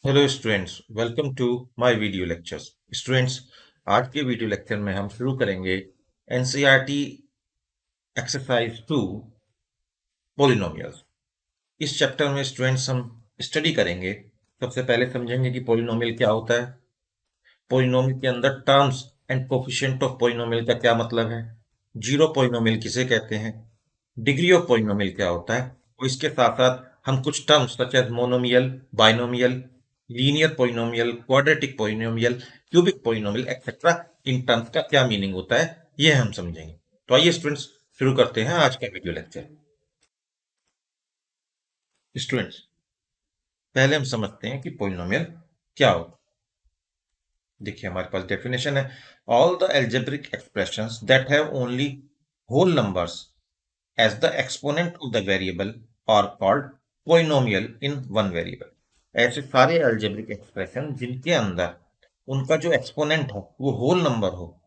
Hello students, welcome to my video lectures. Students, आज के video lecture में हम शुरू करेंगे एनसीईआरटी एक्सरसाइज 2 पॉलिनोमियल्स। इस चैप्टर में स्टूडेंट्स हम स्टडी करेंगे। सबसे पहले समझेंगे कि पॉलिनोमियल क्या होता है, पॉलिनोमियल के अंदर terms and coefficient of polynomial का क्या मतलब है, जीरो पॉलिनोमियल किसे कहते हैं, डिग्री ऑफ पॉलिनोमियल क्या होता है, और इसके साथ साथ हम कुछ terms such as monomial, binomial, linear polynomial, quadratic polynomial, cubic polynomial etcetera, इन टर्म्स का क्या मीनिंग होता है ये हम समझेंगे। तो आइए स्टूडेंट्स, शुरू करते हैं आज का वीडियो लेक्चर। स्टूडेंट्स, पहले हम समझते हैं कि पॉलिनोमियल क्या होता है। देखिए, हमारे पास डेफिनेशन है, all the algebraic expressions that have only whole numbers as the exponent of the variable are called polynomial in one variable. ऐसे सारे एल्जेब्रिक एक्सप्रेशन जिनके अंदर उनका जो एक्सपोनेंट हो वो होल नंबर हो,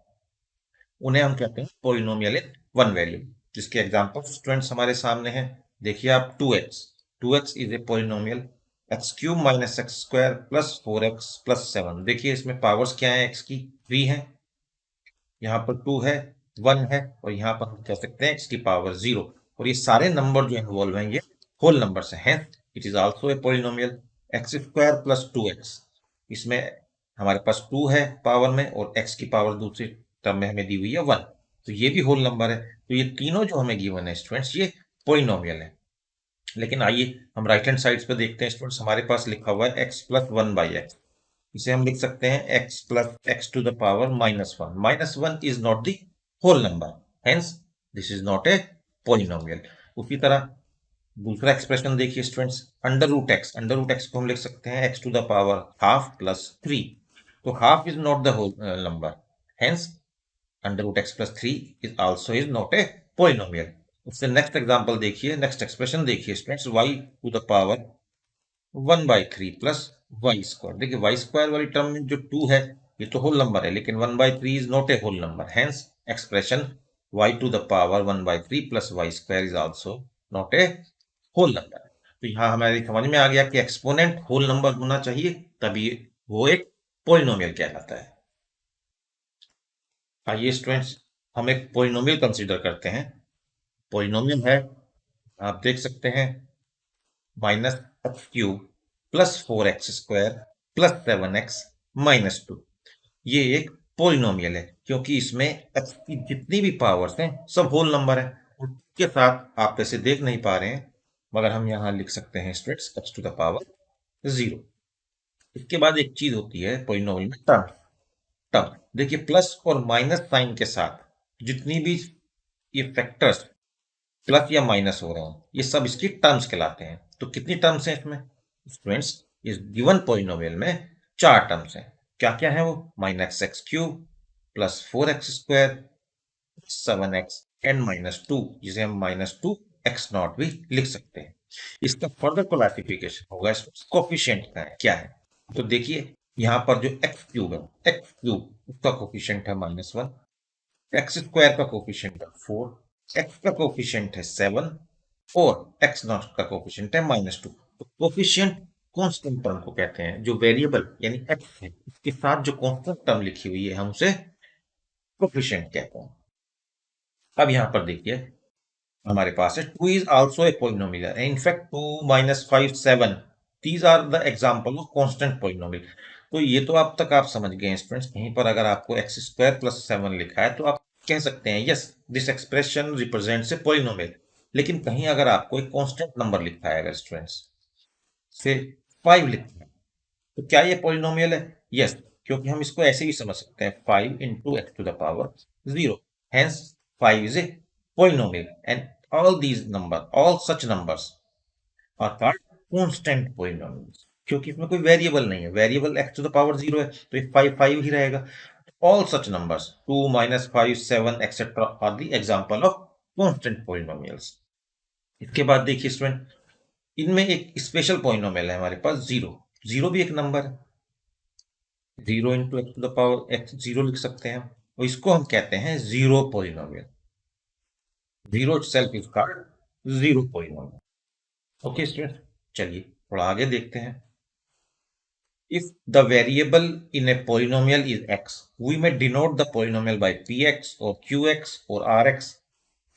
उन्हें हम कहते हैं पॉलिनोमियल इन वन वेरिएबल। जिसके एग्जांपल स्टूडेंट्स हमारे सामने हैं। देखिए आप, 2x is a polynomial, x cube minus x square plus 4x+7। देखिए इसमें पावर्स क्या है, एक्स की 3 है, यहाँ पर 2 है, 1 है, और यहाँ पर हम कह सकते हैं एक्स की पावर 0। और ये सारे नंबर जो इन्वॉल्व हैं ये होल नंबर्स हैं, it is also a polynomial. X square plus 2x, इसमें हमारे पास 2 है पावर में, और x की पावर दूसरी टर्म में हमें दी हुई है 1, तो ये भी होल नंबर है। तो ये तीनों जो हमें गिवन है स्टूडेंट्स, ये पॉलिनोमियल है। लेकिन आइए हम राइट हैंड साइड पे देखते हैं स्टूडेंट्स, हमारे पास लिखा हुआ है x+1/x। इसे हम लिख सकते हैं x+x⁻⁻1। -1 is not the whole number, hence this is not a polynomial. उसी तरह दूसरा एक्सप्रेशन देखिए स्टूडेंट्स, अंडर रूट एक्स को हम लिख सकते हैं x⁻½ + 3। तो half is not the whole number, hence under root x+3 is also is not a polynomial. उससे नेक्स्ट एग्जांपल देखिए, नेक्स्ट एक्सप्रेशन देखिए students, y⁻1/3 plus y square. देखिए वाई स्क्वायर वाली टर्म में जो 2 है ये तो होल नंबर है, लेकिन 1/3 is not a whole number, hence expression y⁻1/3 plus y square is also not a whole number. तो यहाँ हमारी समझ में आ गया कि एक्सपोनेंट होल नंबर होना चाहिए, तभी वो एक पॉलिनोमियल कहलाता है। आइए स्टूडेंट्स, हम एक पॉलिनोमियल कंसीडर करते हैं। पॉलिनोमियल है, आप देख सकते हैं, -x³ +4x² +7x-2। ये एक पॉलिनोमियल है क्योंकि इसमें x की जितनी भी पावर्स हैं सब होल नंबर है। उसके साथ आप वैसे देख नहीं पा रहे हैं, मगर हम यहाँ लिख सकते हैं स्टूडेंट्स x⁻0। इसके बाद एक चीज होती है पॉलिनोमियल में, टर्म। टर्म देखिए, प्लस और माइनस साइन के साथ जितनी भी ये फैक्टर्स प्लस या माइनस हो रहे हैं ये सब इसकी टर्म्स कहलाते हैं। तो कितनी टर्म्स हैं इसमें स्टूडेंट्स, इस गिवन पॉलिनोमियल में 4 टर्म्स हैं। क्या क्या है वो, -x³ +4x² 7x एंड -2, जिसे हम -2x0 भी लिख सकते हैं। इसका फर्दर क्लासिफिकेशन होगा कोफिशिएंट का है क्या है। तो देखिए यहाँ पर जो x³ है, x³ उसका कोफिशिएंट है -1, एक्स स्क्वायर का कोफिशिएंट है 4, एक्स का कोफिशिएंट है 7, और एक्स नॉट का कोफिशिएंट है -2। तो कोफिशिएंट कांस्टेंट टर्म को कहते हैं, जो वेरिएबल यानी एक्स है इसके साथ जो कांस्टेंट टर्म लिखी हुई है हम उसे कोफिशिएंट कहते हैं। अब यहाँ पर देखिए हमारे पास है 2 is also a polynomial, in fact 2 -5 7, these are the example of constant polynomial. तो ये तो आप तक आप समझ गए हैं स्टूडेंट्स। कहीं पर अगर आपको x² + 7 लिखा है तो आप कह सकते हैं yes this expression represents a polynomial. लेकिन कहीं अगर आपको एक कांस्टेंट नंबर लिखा है, अगर स्टूडेंट्स से 5 लिखा है, तो क्या ये पॉलिनोमियल है? यस, क्योंकि हम इसको ऐसे भी समझ सकते हैं 5 × x⁻0, hence 5 is a polynomial and all such numbers are called constant polynomials, क्योंकि इसमें कोई वेरिएबल नहीं है, वेरिएबल x⁻0 है तो ये 5 5 ही रहेगा। all such numbers 2 -5 7 etc are the example of constant polynomials। इसके बाद देखिए स्टूडेंट, इनमें एक स्पेशल पॉलिनोमियल है हमारे पास, जीरो। जीरो भी एक नंबर है, 0 × x⁻x0 लिख सकते हैं, और इसको हम कहते हैं zero polynomial. Zero itself is called zero polynomial. Okay student, चलिए थोड़ा आगे देखते हैं। If the variable in a polynomial is x, we may denote the polynomial by px or qx or rx.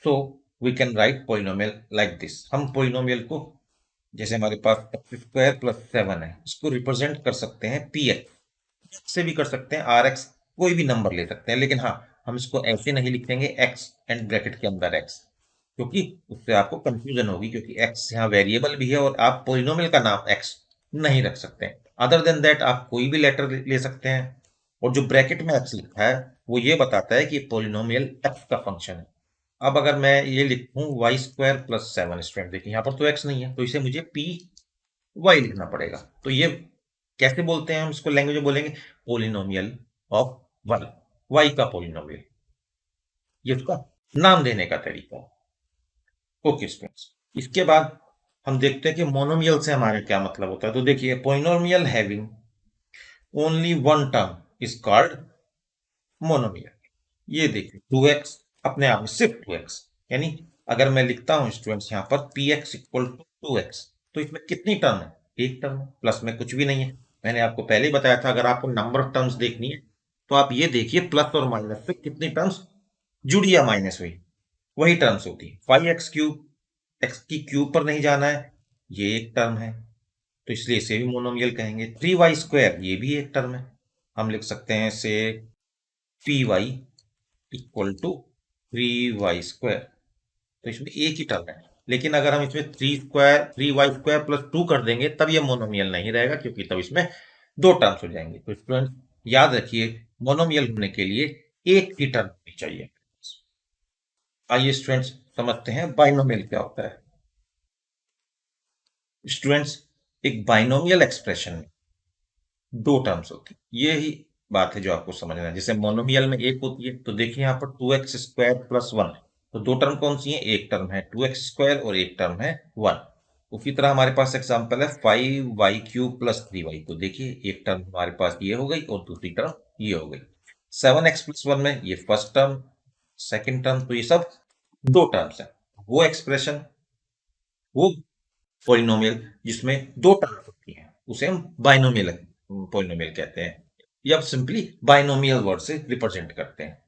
So we can write polynomial like this. हम polynomial को जैसे हमारे पास x square plus 7 है, इसको रिप्रेजेंट कर सकते हैं P x से भी कर सकते हैं, आर एक्स कोई भी नंबर ले सकते हैं, लेकिन हाँ हम इसको ऐसे नहीं लिखेंगे एक्स एंड ब्रैकेट के अंदर एक्स, क्योंकि उससे आपको कंफ्यूजन होगी, क्योंकि एक्स यहाँ वेरिएबल भी है और आप पोलिनोमियल का नाम एक्स नहीं रख सकते। अदर देन दैट आप कोई भी लेटर ले सकते हैं, और जो ब्रैकेट में एक्स लिखा है वो ये बताता है कि पोलिनोमियल एक्स का फंक्शन है। अब अगर मैं ये लिखूं वाई स्क्वायर प्लस 7, स्टूडेंट देखिए यहाँ पर तो एक्स नहीं है, तो इसे मुझे पी वाई लिखना पड़ेगा। तो ये कैसे बोलते हैं, हम इसको लैंग्वेज में बोलेंगे पोलिनोमियल ऑफ वाई, वाई का पोलिनोमियल, ये उसका नाम देने का तरीका है। ओके स्टूडेंट्स, इसके बाद हम देखते हैं कि मोनोमियल से हमारे क्या मतलब होता है। तो देखिए polynomial having only one term is called monomial. ये देखिए 2x अपने आप में सिर्फ 2x, यानी अगर मैं लिखता हूं स्टूडेंट्स यहाँ पर P x equal to 2x, तो इसमें कितनी टर्म है, एक टर्म है, प्लस में कुछ भी नहीं है। मैंने आपको पहले ही बताया था अगर आपको नंबर ऑफ टर्म्स देखनी है तो आप ये देखिए प्लस और माइनस से कितनी टर्म्स जुड़ी या माइनस हुई, वही टर्म्स होती है। 5x³ एक्स की क्यूब पर नहीं जाना है, ये एक टर्म है, तो इसलिए इसे भी मोनोमियल कहेंगे। 3y² ये भी एक टर्म है, हम लिख सकते हैं इसे P Y equal to 3y²। तो इसमें एक ही टर्म है, लेकिन अगर हम इसमें 3y² + 2 कर देंगे तब ये मोनोमियल नहीं रहेगा, क्योंकि तब इसमें दो टर्म्स हो जाएंगे। तो स्टूडेंट याद रखिए मोनोमियल होने के लिए एक ही टर्म होनी चाहिए। आइए स्टूडेंट्स समझते हैं बाइनोमियल क्या होता है। स्टूडेंट्स एक बाइनोमियल एक्सप्रेशन में दो टर्म्स होती है, ये ही बात है जो आपको समझना है। जैसे मोनोमियल में एक होती है, तो देखिए यहाँ पर 2x² + 1, तो दो टर्म कौन सी है, एक टर्म है 2x² और एक टर्म है 1। उसी तरह हमारे पास एग्जांपल है 5y³ + 3y, तो देखिए एक टर्म हमारे पास ये हो गई और दूसरी टर्म ये हो गई। 7x + 1 में ये फर्स्ट टर्म, सेकेंड टर्म, तो ये सब दो टर्म्स है। वो एक्सप्रेशन, वो पॉलिनोमियल जिसमें दो टर्म्स होती हैं उसे हम बाइनोमियल पॉलिनोमियल कहते हैं, या सिंपली बाइनोमियल वर्ड से रिप्रेजेंट करते हैं।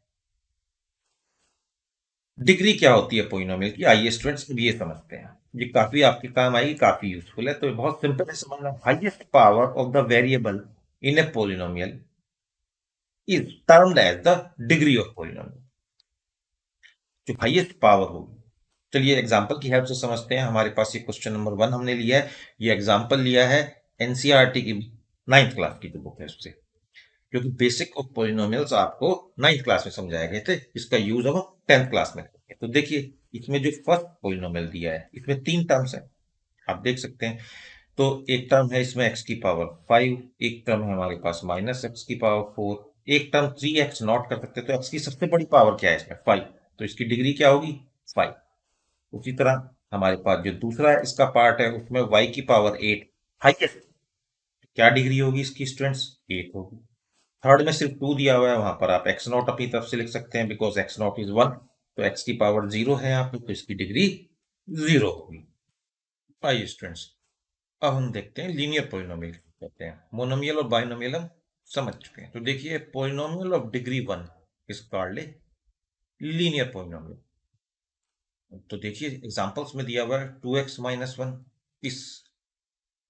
डिग्री क्या होती है पॉलिनोमियल की, आइए स्टूडेंट्स अब ये समझते हैं, ये काफी आपके काम आएगी, काफी यूजफुल है। तो बहुत सिंपल है समझना, highest power of the variable in a polynomial is termed as the degree of polynomial. जो हाईएस्ट पावर होगी, चलिए एग्जांपल की हेल्प से समझते हैं। हमारे पास ये क्वेश्चन नंबर 1 हमने लिया है, ये एग्जांपल लिया है एनसीईआरटी की 9th क्लास की जो बुक है उससे, क्योंकि बेसिक ऑफ पॉलिनोमियल्स आपको 9th क्लास में समझाए गए थे, इसका यूज हम 10th क्लास में करेंगे। तो देखिए इसमें जो फर्स्ट पॉलिनोमियल दिया है इसमें तीन टर्म्स है, आप देख सकते हैं। तो एक टर्म है इसमें x की पावर 5, एक टर्म है हमारे पास -x की पावर 4, एक टर्म 3x नॉट कर सकते, तो x की सबसे बड़ी पावर क्या है इसमें 5, तो इसकी डिग्री क्या होगी 5। उसी तरह हमारे पास जो दूसरा है इसका पार्ट है उसमें y की पावर 8 हाईएस्ट, क्या डिग्री होगी इसकी स्टूडेंट्स 8 होगी। थर्ड में सिर्फ 2 दिया हुआ है, वहां पर आप x नॉट अपनी तरफ से लिख सकते हैं, बिकॉज x नॉट इज 1, तो x की पावर 0 है यहाँ पे, तो इसकी डिग्री 0 होगी। आइए स्टूडेंट्स अब हम देखते हैं लीनियर पोलिनोमियल कहते हैं। मोनोमियल और बाइनोमियल हम समझ चुके हैं। तो देखिए polynomial of degree 1 is called a linear polynomial. तो देखिए एग्जांपल्स में दिया हुआ है 2x - 1, इस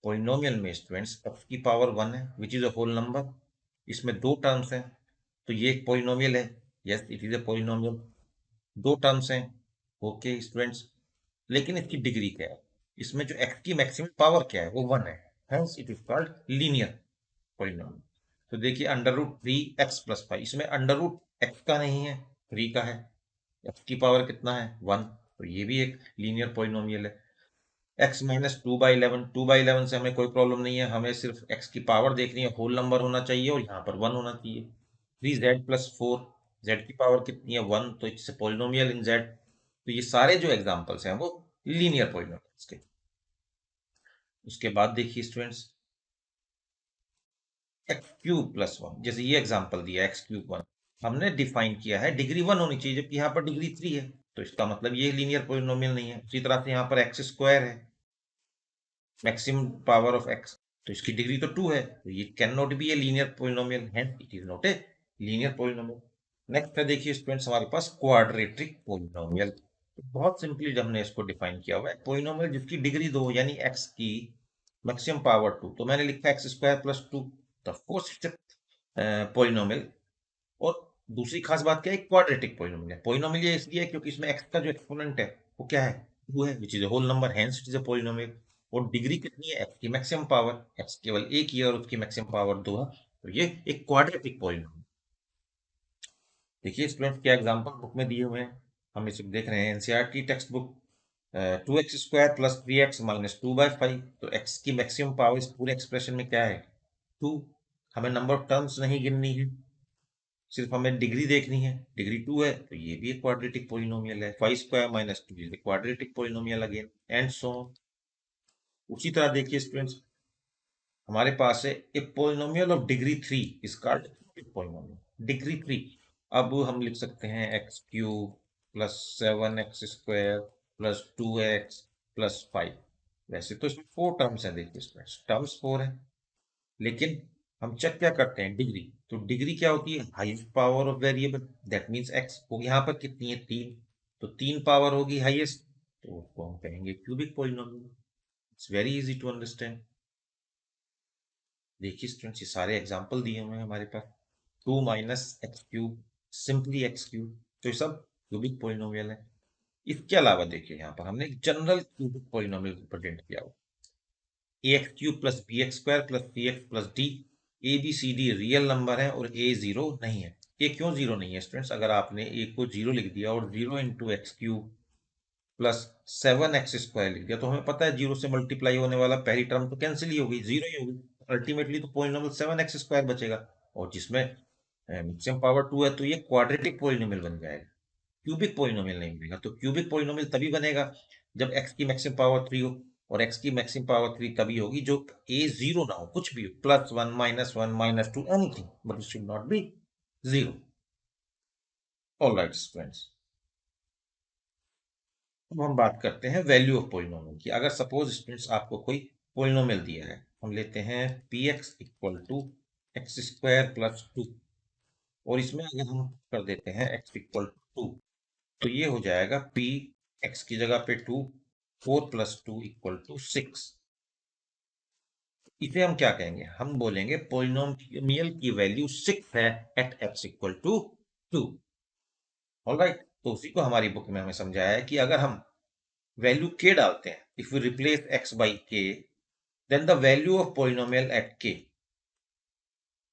पोलिनोमियल में स्टूडेंट्स x की पावर 1 है which is a whole number, इसमें दो टर्म्स हैं, तो ये एक पोलिनोमियल है, yes it is a polynomial, दो टर्म्स हैं। ओके स्टूडेंट्स, लेकिन इसकी डिग्री क्या है, इसमें जो x की मैक्सिमम पावर क्या है वो 1 है, hence it is called linear polynomial. तो देखिए √3x + 5, इसमें √x का नहीं है, 3 का है, x की पावर कितना है 1, तो ये भी एक लीनियर पोलिनोमियल है। x - 2/11, 2/11 से हमें कोई प्रॉब्लम नहीं है, हमें सिर्फ x की पावर देखनी है, होल नंबर होना चाहिए और यहाँ पर 1 होना चाहिए। 3z + 4, z की पावर कितनी है 1, तो इट्स पोलिनोमियल इन z। तो ये सारे जो एग्जांपल्स हैं वो लीनियर पोलिनोमियल्स के। उसके बाद देखिए स्टूडेंट्स x³ + 1, जैसे ये एग्जांपल दिया x³ 1, हमने डिफाइन किया है डिग्री 1 होनी चाहिए, जबकि यहाँ पर डिग्री 3 है, तो इसका मतलब ये लीनियर पोलिनोमियल नहीं है। उसी तरह से यहाँ पर x² है, मैक्सिमम पावर ऑफ x, तो इसकी डिग्री तो 2 है, तो ये can not be a linear polynomial, hence it is not a linear polynomial. Next है देखिए स्टूडेंट्स हमारे पास क्वाड्रेटिक पोलिनोमियल। बहुत सिंपली हमने इसको डिफाइन किया हुआ है, पोलिनोमियल जिसकी डिग्री 2 यानी एक्स की मैक्सिमम पावर 2, तो मैंने लिखा x square plus 2, of course it's polynomial. और दूसरी खास बात क्या है, क्वाड्रेटिक पोलिनोमियल है। पोलिनोमियल ये इसलिए है क्योंकि इसमें एक्स का जो एक्सपोनेंट है वो क्या है, 2 है, which is a whole number, hence it is a polynomial. और डिग्री कितनी है, एक्स की मैक्सिमम पावर, एक्स केवल एक ही है और उसकी मैक्सिमम पावर 2 है, तो ये एक क्वाड्रेटिक पोलिनोमियल। देखिए स्टूडेंट्स क्या एग्जांपल बुक में दिए हुए हैं, हम इसे देख रहे हैं NCERT text book. 2x² plus 3x minus 2/5, तो x की मैक्सिमम पावर इस पूरे एक्सप्रेशन में क्या है, 2। हमें नंबर ऑफ टर्म्स नहीं गिननी है, सिर्फ हमें डिग्री देखनी है, डिग्री 2 है तो ये भी एक क्वाड्रेटिक पोलिनोमियल है। 5² minus 2 is quadratic polynomial again, and so. उसी तरह देखिए स्टूडेंट्स हमारे पास है a polynomial of degree 3 is called polynomial degree 3। अब हम लिख सकते हैं x³ plus 7x² plus 2x plus 5। वैसे तो इसमें 4 टर्म्स हैं, देखिए स्टूडेंट्स टर्म्स 4 है, लेकिन हम चेक क्या करते हैं, डिग्री। तो डिग्री क्या होती है, highest power of variable, that means x को यहाँ पर कितनी है, 3, तो 3 पावर होगी हाईएस्ट, तो उसको हम कहेंगे cubic polynomial. It's very easy to understand. देखिए स्टूडेंट्स ये सारे एग्जांपल दिए हुए हैं हमारे पास, 2 minus x cube, simply x cube, तो ये सब क्यूबिक पॉलिनोमियल है। इसके अलावा देखिए यहाँ पर हमने एक जनरल क्यूबिक पॉलिनोमियल प्रेजेंट किया हुआ, a x cube plus b x square plus c x plus d. A b c d real number है और ए जीरो नहीं है। ये क्यों जीरो नहीं है स्टूडेंट्स, अगर आपने ए को जीरो लिख दिया और 0 × x³ प्लस 7x² लिख दिया, तो हमें पता है जीरो से मल्टीप्लाई होने वाला पहली टर्म तो कैंसिल ही होगी, जीरो ही होगी, अल्टीमेटली तो पॉलिनोमियल 7x² बचेगा। और जिसमें मैक्सिमम पावर 2 है तो ये क्वाड्रेटिक पॉलिनोमियल बन जाएगा, क्यूबिक पॉलिनोमियल नहीं बनेगा। तो क्यूबिक पॉलिनोमियल तभी बनेगा जब x की मैक्सिमम पावर 3 हो, और x की मैक्सिमम पावर 3 तभी होगी जो a जीरो ना हो, कुछ भी हो, +1 -1 -2 anything, but it should not be zero. Alright friends, अब हम बात करते हैं वैल्यू ऑफ पोलिनोमियल की। अगर सपोज स्टूडेंट्स आपको कोई पोलिनोमियल दिया है, हम लेते हैं px equal to x² plus 2, और इसमें अगर हम कर देते हैं x इक्वल टू 2, तो ये हो जाएगा p, x की जगह पे 2, 4 + 2 = 6। इसे हम क्या कहेंगे, हम बोलेंगे पोलिनोमियल की वैल्यू 6 है at x equal to 2। All right, तो उसी को हमारी बुक में हमें समझाया है कि अगर हम वैल्यू k डालते हैं, if we replace x by k, then the value of polynomial at k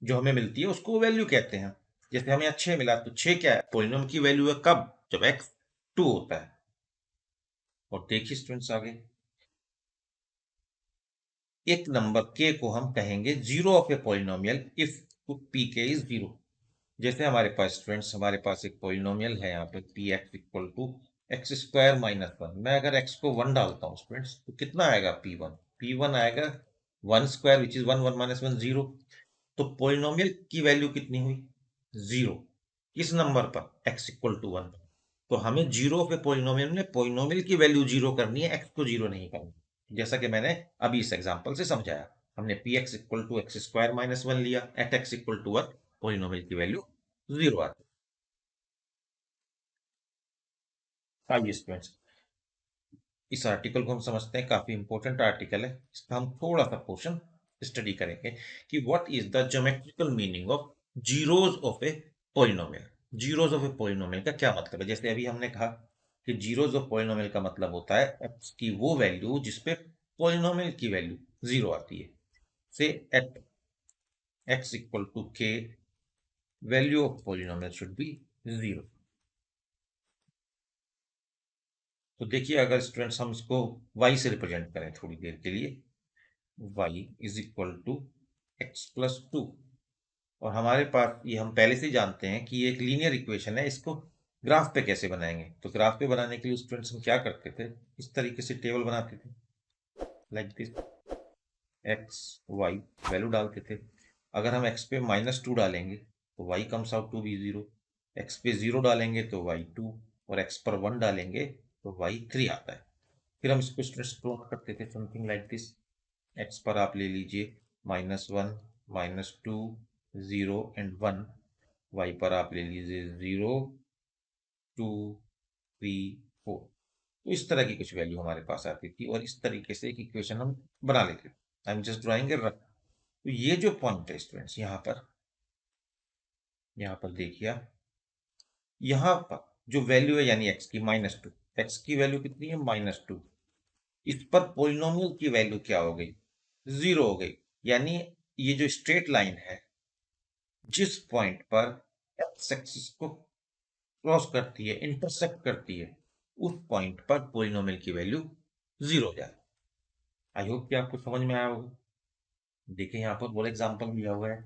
जो हमें मिलती है उसको वैल्यू कहते हैं। जैसे हमें 6 मिला, तो 6 क्या है, पोलिनोम की वैल्यू है कब, जब x 2 होता है। और देखिए स्टूडेंट्स आगे, एक नंबर k को हम कहेंगे zero of A polynomial if pk is zero. जैसे हमारे पास स्टूडेंट्स, हमारे पास एक पोलिनोमियल है यहाँ पे px equal to x² minus 1। मैं अगर x को 1 डालता हूँ स्टूडेंट्स, तो कितना आएगा, p1 आएगा 1² विच इज 1 1 -1 0। तो पोलिनोमियल की वैल्यू कितनी हुई, जीरो, किस नंबर पर, x इक्वल टू 1। तो हमें जीरो ऑफ ए पोलिनोमियल में पोलिनोमियल की वैल्यू जीरो करनी है, x को जीरो नहीं करनी, जैसा कि मैंने अभी इस एग्जांपल से समझाया। हमने px equal to x² minus 1 लिया, at x equal to 1 polynomial की वैल्यू जीरो आती है। आइए स्टूडेंट्स, इस आर्टिकल को हम समझते हैं, काफी इंपॉर्टेंट आर्टिकल है, इसका हम थोड़ा सा पोर्शन स्टडी करेंगे कि what is the geometrical meaning of zeros of a polynomial. Zeros of a polynomial का क्या मतलब है, जैसे अभी हमने कहा कि जीरोस ऑफ पॉलिनोमियल का मतलब होता है एक्स की वो वैल्यू जिसपे पॉलिनोमियल की वैल्यू जीरो आती है। से एट एक्स इक्वल टू के value of polynomial should be zero. तो देखिए अगर स्टूडेंट्स हम इसको y से रिप्रेजेंट करें थोड़ी देर के लिए, y is equal to x plus 2, और हमारे पास ये हम पहले से ही जानते हैं कि ये एक लीनियर इक्वेशन है, इसको ग्राफ पे कैसे बनाएंगे। तो ग्राफ पे बनाने के लिए स्टूडेंट्स हम क्या करते थे, इस तरीके से टेबल बनाते थे, like this, x y value डालते थे। अगर हम एक्स पे -2 डालेंगे तो y comes out to be zero, x पे 0 डालेंगे तो वाई 2, और एक्स पर 1 डालेंगे तो वाई 3 आता है। फिर हम इसको स्टूडेंट्स प्लॉट करते थे समथिंग लाइक दिस, एक्स पर आप ले लीजिए -1, -2, 0 एंड 1। वाई पर आप ले लीजिए 0, 2, 3, 4। तो इस तरह की कुछ वैल्यू हमारे पास आती थी और इस तरीके से एक इक्वेशन हम बना लेते थे। I am just drawing A rough. तो ये जो पॉइंट है स्टूडेंट्स, यहाँ पर देखिए आप, यहाँ पर जो वैल्यू है यानी x की -2, x की वैल्यू कितनी है -2, इस पर पोलिनोमियल की वैल्यू क्या हो गई, 0 हो गई। यानी ये जो स्ट्रेट लाइन है, जिस पॉइंट पर x एक्सिस को क्रॉस करती है, इंटरसेक्ट करती है, उस पॉइंट पर पोलिनोमियल की वैल्यू 0 हो जाए। आई होप कि आपको समझ में आया होगा। देखिए यहाँ पर और एग्जांपल दिया हुआ है,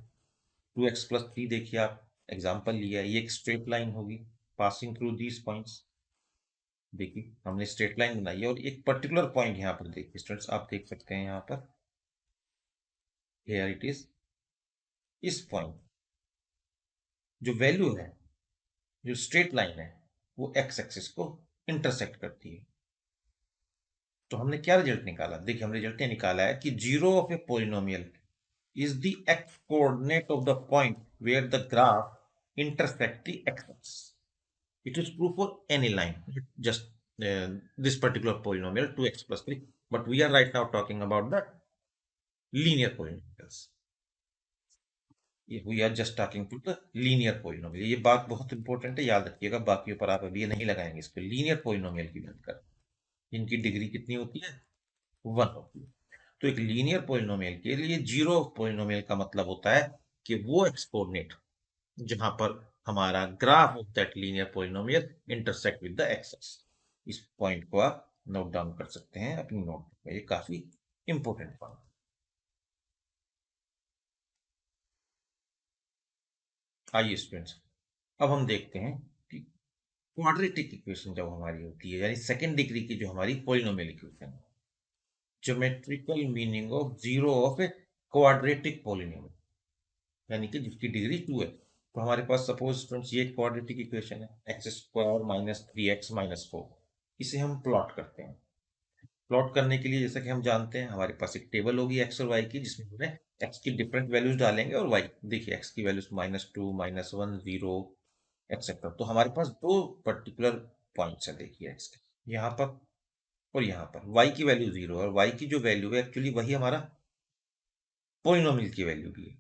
2x+3। देखिए आप, एग्जांपल लिया है, ये एक स्ट्रेट लाइन होगी पासिंग थ्रू दीज पॉइंट्स। देखिए हमने स्ट्रेट लाइन बनाई है और एक पर्टिकुलर पॉइंट यहाँ पर देखिए स्टूडेंट्स, आप देख सकते हैं यहाँ पर, हियर इट इज, इस पॉइंट जो वैल्यू है, जो स्ट्रेट लाइन है, वो एक्स एक्सिस को इंटरसेक्ट करती है। तो हमने क्या रिजल्ट निकाला, देखिए हमने रिजल्ट निकाला है कि zero of A polynomial is the x coordinate of the point where the graph intersect the x-axis. It is true for any line, just this particular polynomial 2x+3. But we are right now talking about the linear polynomials. We are just talking to the linear polynomial. ये बात बहुत important है, याद रखिएगा। बाकी पर आप अभी ये नहीं लगाएंगे, इस पर लीनियर पोलिनोमियल की बात कर, इनकी डिग्री कितनी होती है, 1 होती है। तो एक लीनियर पोलिनोमियल के लिए जीरो पोलिनोमियल का मतलब होता है कि वो एक्स कोऑर्डिनेट जहां पर हमारा graph of that linear polynomial intersect with the axes. इस पॉइंट को आप नोट डाउन कर सकते हैं अपनी नोटबुक में, ये काफी इंपॉर्टेंट पॉइंट। आइए स्टूडेंट्स, अब हम देखते हैं कि क्वाड्रेटिक इक्वेशन जब हमारी होती है, यानी सेकेंड डिग्री की जो हमारी पोलिनोमियल इक्वेशन है, geometrical meaning of zero of a quadratic polynomial, यानी कि जिसकी डिग्री 2 है। तो हमारे पास सपोज स्टूडेंट्स ये क्वाड्रेटिक इक्वेशन है, x² - 3x - 4। इसे हम प्लॉट करते हैं। प्लॉट करने के लिए जैसा कि हम जानते हैं, हमारे पास एक टेबल होगी x और y की, जिसमें हमने x की डिफरेंट वैल्यूज डालेंगे और y, देखिए x की वैल्यूज -2, -1, 0 एक्सेट्रा। तो हमारे पास दो पर्टिकुलर पॉइंट्स हैं, देखिए x के, यहाँ पर और यहाँ पर। y की वैल्यू 0 है और y की जो वैल्यू है एक्चुअली वही हमारा पोलिनोमियल की वैल्यू भी है।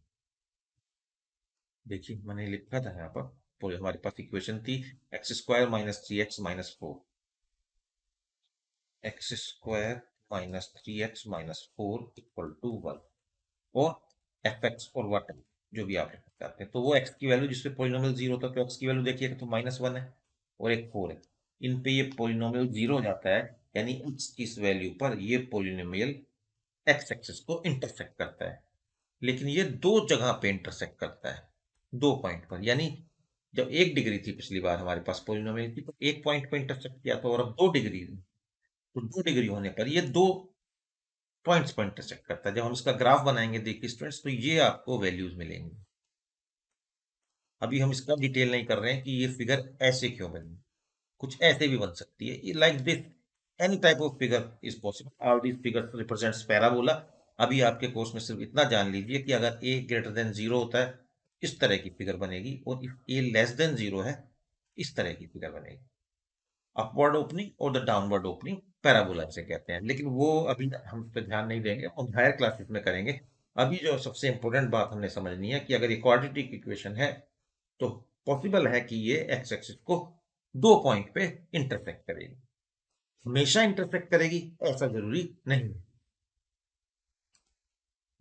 देखिए मैंने लिखा था यहाँ पर, तो हमारे पास इक्वेशन थी x² - 3x - 4, x² - 3x - 4 = 1, और fx और वट जो भी आप लिखना चाहते हैं। तो वो x की वैल्यू जिसपे पोलिनोमियल 0 होता है, तो x की वैल्यू देखिएगा तो -1 है और एक 4 है। इन पे ये पोलिनोमियल 0 हो जाता है, यानी x की इस वैल्यू पर ये पोलिनोमियल x एक्सिस को इंटरसेक्ट करता है। लेकिन ये दो जगह पे इंटरसेक्ट करता है, दो पॉइंट पर। यानी जब एक डिग्री थी पिछली बार हमारे पास पोलिनोमियल की, तो एक पॉइंट पर इंटरसेक्ट किया था, और अब 2 डिग्री, तो 2 डिग्री होने पर ये दो पॉइंट्स पर इंटरसेक्ट करता है। जब हम इसका ग्राफ बनाएंगे देखिए स्टूडेंट्स, तो ये आपको वैल्यूज मिलेंगी। अभी हम इसका डिटेल नहीं कर रहे हैं कि ये फिगर ऐसे क्यों बनी, कुछ ऐसे भी बन सकती है, like this, any type of figure is possible. All these figure represents parabola. अभी आपके कोर्स में सिर्फ इतना जान लीजिए कि अगर a ग्रेटर देन 0 होता है, इस तरह की फिगर बनेगी, और इफ a लेस देन 0 है, इस तरह की फिगर बनेगी। अपवर्ड ओपनिंग और द डाउनवर्ड ओपनिंग पैराबोला से कहते हैं, लेकिन वो अभी हम उस पर ध्यान नहीं देंगे, हम हायर क्लासेस में करेंगे। अभी जो सबसे इंपॉर्टेंट बात हमने समझनी है कि अगर ये क्वाड्रेटिक इक्वेशन है, तो पॉसिबल है कि ये एक्स एक्सिस को दो पॉइंट पे इंटरसेक्ट करेगी। हमेशा इंटरसेक्ट करेगी ऐसा जरूरी नहीं है।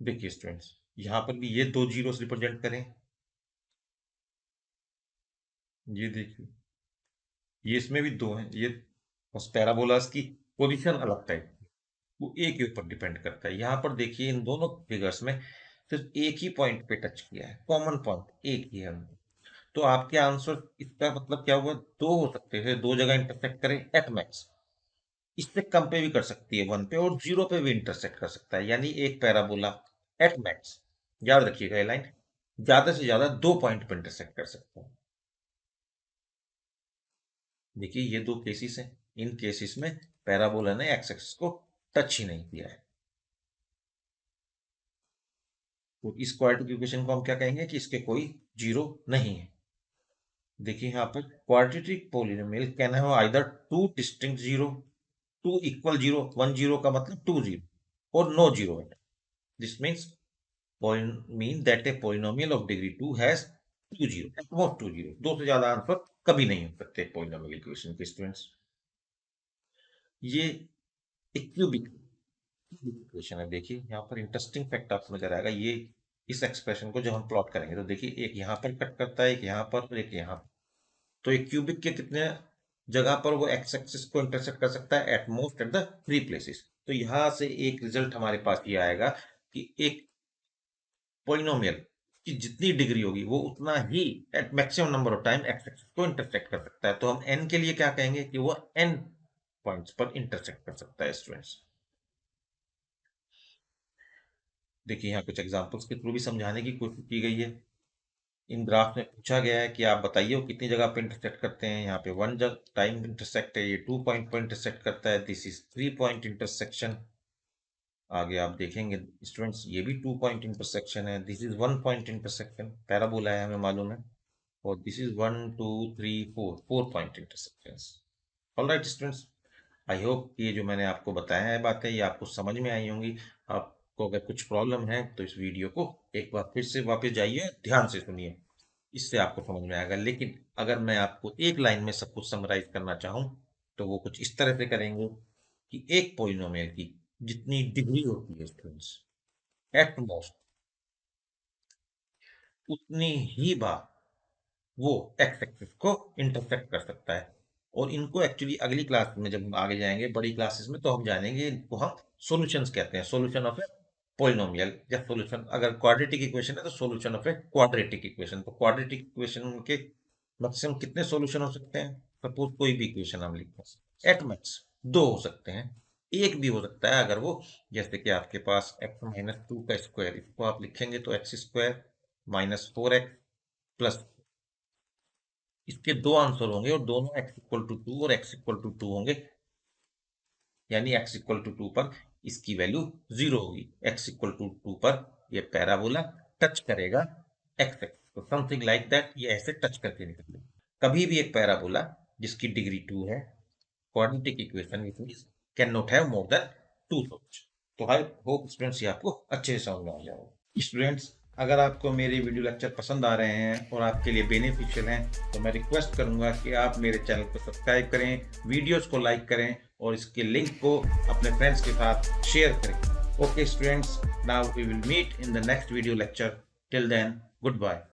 देखिए स्टूडेंट्स, यहां पर भी ये दो जीरोस रिप्रेजेंट करें, ये देखिए, ये इसमें भी दो हैं, ये बस पैराबोलास की पोजीशन अलग टाइप, वो एक के ऊपर डिपेंड करता है। यहाँ पर देखिए इन दोनों फिगर्स में सिर्फ एक ही पॉइंट पे टच किया है, कॉमन पॉइंट एक ही है। तो आपके आंसर, इसका मतलब क्या हुआ, दो हो सकते हैं, दो जगह इंटरसेक्ट करें एट मैक्स। इससे कम पे भी कर सकती है, 1 पे और 0 पे भी इंटरसेक्ट कर सकता है, यानी एक पैराबोला एट मैक्स, याद रखिएगा ये लाइन, ज्यादा से ज्यादा दो पॉइंट पर इंटरसेक्ट कर सकता है। देखिए ये दो केसेस हैं, इन केसेस में पैराबोला ने एक्स एक्सिस को टच ही नहीं किया है। तो इस क्वाड्रेटिक इक्वेशन को हम क्या कहेंगे कि इसके कोई जीरो नहीं है। देखिए यहाँ पर quadratic polynomial can have either two distinct zero, two equal zero, one zero का मतलब टू जीरो, और no zero. This means mean that a polynomial of degree 2 has two zero, at most two zero, दो से ज्यादा answer कभी नहीं हो सकते polynomial इक्वेशन के स्टूडेंट्स। ये एक क्यूबिक इक्वेशन है। देखिए यहाँ पर इंटरेस्टिंग फैक्ट आपको नजर आएगा। ये इस एक्सप्रेशन को जब हम प्लॉट करेंगे तो देखिए एक यहाँ पर कट करता है, एक यहाँ पर और एक यहाँ पर। तो एक क्यूबिक के कितने जगह पर वो एक्स एक्सिस को इंटरसेक्ट कर सकता है? At most at the three places. तो यहाँ से एक रिजल्ट हमारे पास ये आएगा कि एक पोलिनोमियल की जितनी डिग्री होगी वो उतना ही at maximum number of time x axis को इंटरसेक्ट कर सकता है। तो हम एन के लिए क्या कहेंगे कि वो एन पॉइंट्स पर इंटरसेक्ट कर सकता है स्टूडेंट्स। देखिए यहाँ कुछ एग्जांपल्स के थ्रू भी समझाने की कोशिश की गई है। इन ग्राफ में पूछा गया है कि आप बताइए वो कितनी जगह पर इंटरसेक्ट करते हैं। यहाँ पे वन जगह टाइम इंटरसेक्ट है, ये 2 पॉइंट पर इंटरसेक्ट करता है। This is 3 point intersection. आगे आप देखेंगे स्टूडेंट्स ये भी 2 पॉइंट इंटरसेक्शन है। This is 1 point intersection, parabola है हमें मालूम है। और this is 1 2 3 4 4 point intersections. Alright students, I hope ये जो मैंने आपको बताया है बातें ये आपको समझ में आई होंगी। आपको अगर कुछ प्रॉब्लम है तो इस वीडियो को एक बार फिर से वापस जाइए, ध्यान से सुनिए, इससे आपको समझ में आएगा। लेकिन अगर मैं आपको एक लाइन में सब कुछ समराइज करना चाहूँ तो वो कुछ इस तरह से करेंगे कि एक पोलिनोमियल की जितनी डिग्री होती है स्टूडेंट्स, एट मोस्ट उतनी ही बार वो एक्स एक्सिस को इंटरसेक्ट कर सकता है। और इनको एक्चुअली अगली क्लास में जब हम आगे जाएंगे बड़ी क्लासेस में तो हम जानेंगे इनको हम सॉल्यूशंस कहते हैं। सॉल्यूशन ऑफ ए पोलिनोमियल या सॉल्यूशन, अगर क्वाड्रेटिक इक्वेशन है तो solution of a quadratic equation. तो क्वाड्रेटिक इक्वेशन के मैक्सिमम कितने सॉल्यूशन हो सकते हैं? सपोज कोई भी इक्वेशन हम लिखते हैं, एट मैक्स दो हो सकते हैं, एक भी हो सकता है अगर वो, जैसे कि आपके पास एक्स माइनस टू का स्क्वायर, इसको आप लिखेंगे तो x square minus four x plus, इसके दो आंसर होंगे और दोनों x इक्वल टू टू और x इक्वल टू टू होंगे। यानी x इक्वल टू टू पर इसकी वैल्यू जीरो होगी। x इक्वल टू टू पर ये पैराबोला टच करेगा x एक्स, तो समथिंग लाइक दैट ये ऐसे टच करके निकले। कभी भी एक पैराबोला जिसकी डिग्री टू है, quadratic equation which means can not have more than two solution. तो आई होप स्टूडेंट्स ये आपको अच्छे से समझ में आ जाएगा। स्टूडेंट्स, अगर आपको मेरे वीडियो लेक्चर पसंद आ रहे हैं और आपके लिए बेनिफिशियल हैं तो मैं रिक्वेस्ट करूंगा कि आप मेरे चैनल को सब्सक्राइब करें, वीडियोस को लाइक करें और इसके लिंक को अपने फ्रेंड्स के साथ शेयर करें। Okay students, now we will meet in the next video lecture. Till then, good bye.